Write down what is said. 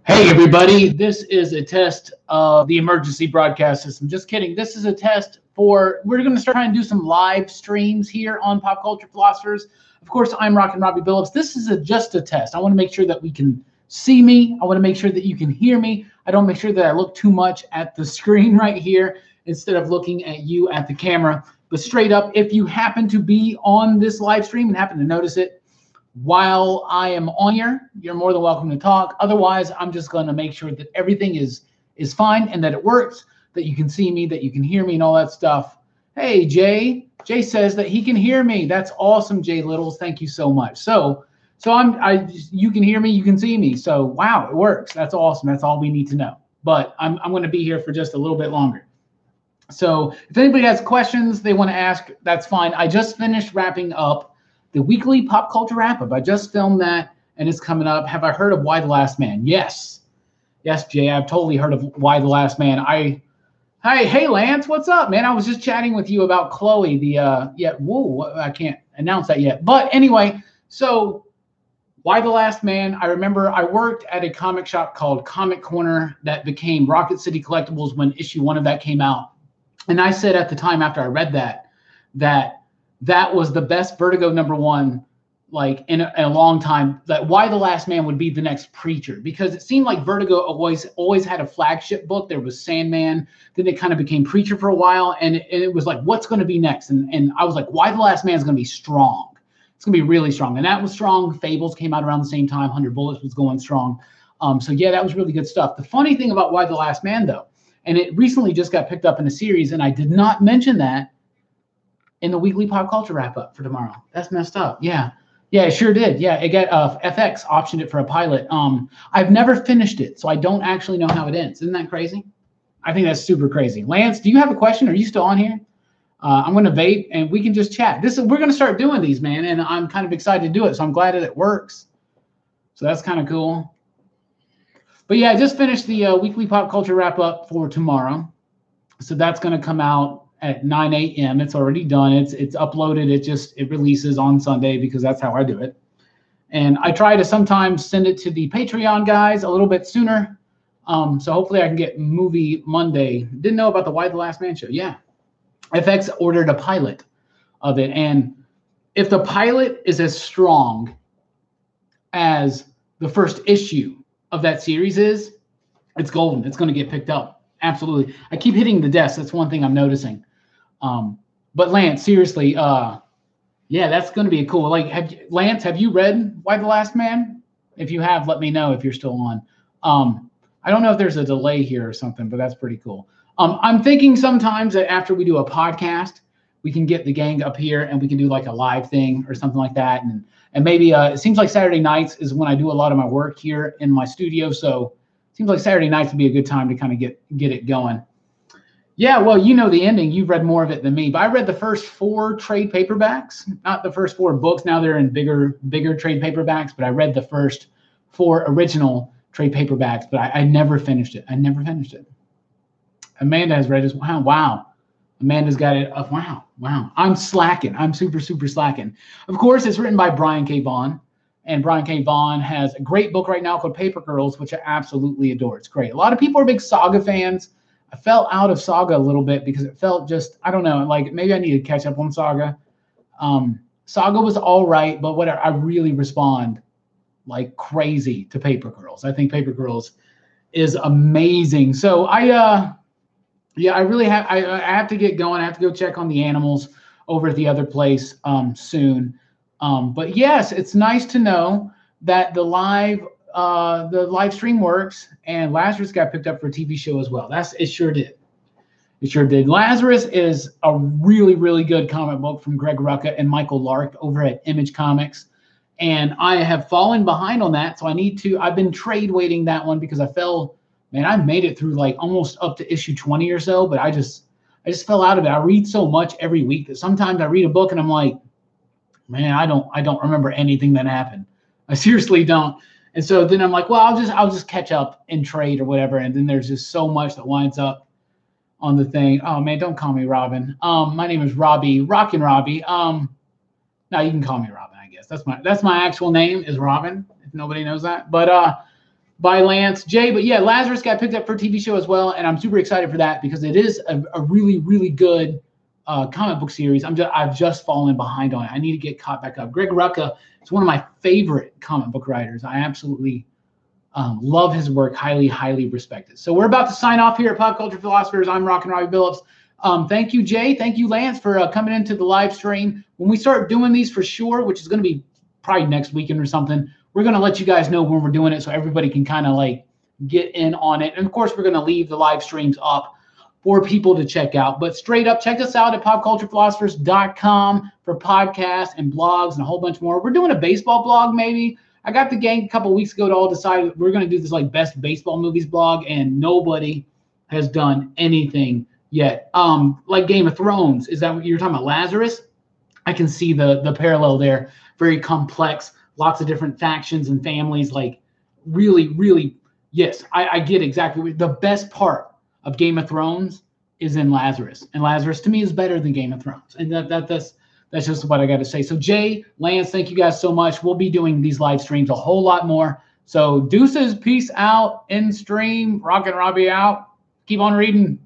Hey everybody, this is a test of the emergency broadcast system. Just kidding. This is a test we're going to start trying to do some live streams here on Pop Culture Philosophers. Of course, I'm Rockin' Robbie Billups. This is just a test. I want to make sure that we can see me. I want to make sure that you can hear me. I don't make sure that I look too much at the screen right here instead of looking at you at the camera. But straight up, if you happen to be on this live stream and happen to notice it, while I am on here, you're more than welcome to talk. Otherwise, I'm just going to make sure that everything is fine and that it works, that you can see me, that you can hear me, and all that stuff. Hey, Jay. Jay says that he can hear me. That's awesome, Jay Littles. Thank you so much. So you can hear me, you can see me. So wow, it works. That's awesome. That's all we need to know. But I'm going to be here for just a little bit longer. So if anybody has questions they want to ask, that's fine. I just finished wrapping up the weekly pop culture wrap-up. I just filmed that, and it's coming up. Have I heard of Y the Last Man? Yes. Yes, Jay, I've totally heard of Y the Last Man. Hey, Lance, what's up, man? I was just chatting with you about Chloe, I can't announce that yet. But anyway, so Y the Last Man, I remember I worked at a comic shop called Comic Corner that became Rocket City Collectibles when issue 1 of that came out. And I said at the time after I read that was the best Vertigo #1 like in a long time, that Y the Last Man would be the next Preacher, because it seemed like Vertigo always had a flagship book. There was Sandman, then it kind of became Preacher for a while, and it was like, what's going to be next? And I was like, Y the Last Man is going to be strong. It's going to be really strong. And that was strong. Fables came out around the same time. 100 Bullets was going strong. So yeah, that was really good stuff. The funny thing about Y the Last Man, though, and it recently just got picked up in a series, and I did not mention that in the weekly pop culture wrap-up for tomorrow. That's messed up. Yeah, it sure did. Yeah, it got FX optioned it for a pilot. I've never finished it, so I don't actually know how it ends. Isn't that crazy? I think that's super crazy. Lance, do you have a question? Are you still on here? I'm going to vape, and we can just chat. We're going to start doing these, man, and I'm kind of excited to do it, so I'm glad that it works. So that's kind of cool. But yeah, I just finished the weekly pop culture wrap-up for tomorrow. So that's going to come out at 9 a.m. It's already done. It's uploaded. It releases on Sunday because that's how I do it. And I try to sometimes send it to the Patreon guys a little bit sooner. So hopefully I can get Movie Monday. Didn't know about the Y the Last Man show. Yeah. FX ordered a pilot of it. And if the pilot is as strong as the first issue of that series is, it's golden. It's going to get picked up. Absolutely. I keep hitting the desk. That's one thing I'm noticing. But Lance, seriously, yeah, that's going to be cool. Like, Lance, have you read Y the Last Man? If you have, let me know if you're still on. I don't know if there's a delay here or something, but that's pretty cool. I'm thinking sometimes that after we do a podcast, we can get the gang up here and we can do like a live thing or something like that. And maybe it seems like Saturday nights is when I do a lot of my work here in my studio. So it seems like Saturday nights would be a good time to kind of get it going. Yeah, well, you know the ending. You've read more of it than me. But I read the first 4 trade paperbacks, not the first 4 books. Now they're in bigger trade paperbacks. But I read the first 4 original trade paperbacks. But I never finished it. Amanda has read it. Wow. Amanda's got it. Wow. I'm slacking. I'm super slacking. Of course, it's written by Brian K. Vaughan. And Brian K. Vaughan has a great book right now called Paper Girls, which I absolutely adore. It's great. A lot of people are big Saga fans. I fell out of Saga a little bit because it felt just, I don't know, like maybe I need to catch up on Saga. Saga was all right, but whatever. I really respond like crazy to Paper Girls. I think Paper Girls is amazing. So I really have, I have to get going. I have to go check on the animals over at the other place soon. But yes, it's nice to know that the live stream works, and Lazarus got picked up for a TV show as well. It sure did. Lazarus is a really, really good comic book from Greg Rucka and Michael Lark over at Image Comics. And I have fallen behind on that. So I've been trade waiting that one because I made it through like almost up to issue 20 or so, but I just fell out of it. I read so much every week that sometimes I read a book and I'm like, man, I don't remember anything that happened. I seriously don't. And so then I'm like, well, I'll just catch up in trade or whatever. And then there's just so much that winds up on the thing. Oh man, don't call me Robin. My name is Robbie, Rockin' Robbie. No, you can call me Robin, I guess. That's my actual name is Robin, if nobody knows that. But by Lance. Jay, but yeah, Lazarus got picked up for a TV show as well, and I'm super excited for that because it is a really, really good comic book series. I've just fallen behind on it. I need to get caught back up. Greg Rucka is one of my favorite comic book writers. I absolutely love his work, highly, highly respect it. So we're about to sign off here at Pop Culture Philosophers. I'm Rockin' Robbie Billups. Thank you, Jay. Thank you, Lance, for coming into the live stream. When we start doing these for sure, which is going to be probably next weekend or something, we're going to let you guys know when we're doing it so everybody can kind of like get in on it. And of course, we're going to leave the live streams up for people to check out. But straight up, check us out at popculturephilosophers.com for podcasts and blogs and a whole bunch more. We're doing a baseball blog maybe. I got the gang a couple weeks ago to all decide we're going to do this like best baseball movies blog, and nobody has done anything yet. Like Game of Thrones. Is that what you're talking about? Lazarus? I can see the parallel there. Very complex, lots of different factions and families. Like really, really, yes, I get exactly. The best part of Game of Thrones is in Lazarus, and Lazarus to me is better than Game of Thrones, and that's just what I got to say. So Jay, Lance, thank you guys so much. We'll be doing these live streams a whole lot more. So deuces, peace out, in stream, Rockin' Robbie out. Keep on reading.